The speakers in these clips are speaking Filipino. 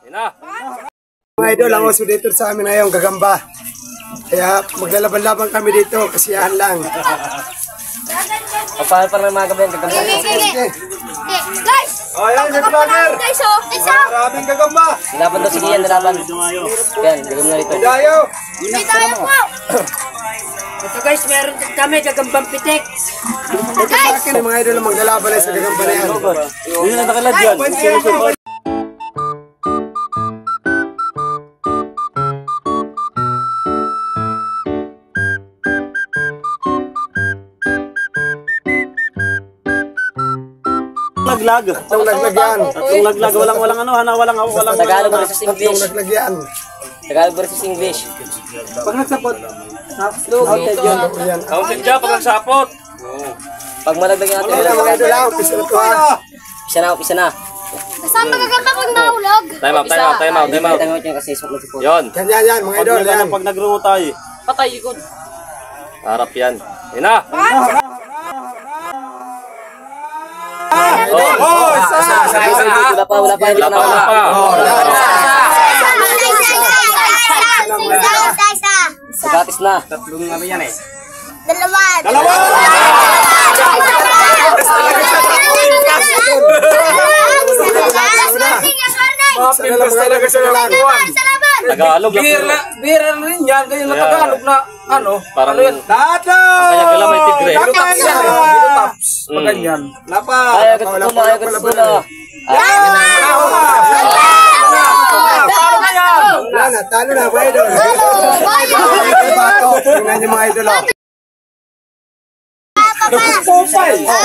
Mga idol, ang uso dito sa amin ngayon, gagamba. Kaya maglalaban-laban kami dito, kasiyahan lang. Paano pa ng mga gabi ang gagamba? Guys! Ayan, may vlogger! Guys, oh! Maraming gagamba! Nilaban daw, sige yan, nilaban. Yan, gagam na rito. Dayo! May tayo po! Ito guys, meron kami gagambang pitik. Ito sa akin, mga idol, maglalaban lang sa gagamba na yan. Yun na nakalag yan. Laglag. Tatlong laglag yan. Tatlong laglag. Walang ano, walang Tagalog versus Tatlong English. laglag yan. Tagalog versus English. Pag nagsapot, Outed yun. Yan. Outed dyan pag nagsapot. Pag malaglag yung ating Mga mga idol lang, pisa na to ha. Pisa na. Kasama gagamba pag mahulog. Time out. Time out yan kasi isok nagsipot. Yun. Yan, mga idol, yan. Pag nagrumo tayo. Patay, ikot. Harap yan. Yun na. Wala pa. Gatis na. Tatlong ano yan eh. Dalawa! Pinas talaga sa lalakuan. Tagalog. Bira rin yan, kaya na Tagalog na ano. Parang Lahat na! kaya gala may tigre. Taps yan, taps. Pag ganyan. Lapa! Ayaw gusto na. Talo na, mga idol. Bato, tingnan niyo mga idol.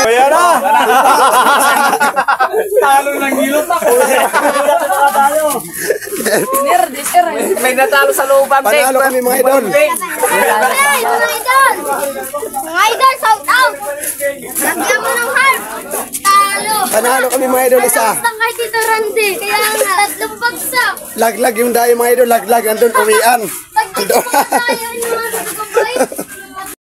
Kaya na! Talo ng gilot ako. May natalo sa looban. Panalo kami mga idol. Mga idol, shout out! Lagyan mo ng heart! Talo! Panalo kami mga idol isa. Basta kay Tito Randy, kaya nga, tatlong bagsak. Laglag yung dayo mga idol, laglag. Andun uwian. Pag tayo yung mga gagambay.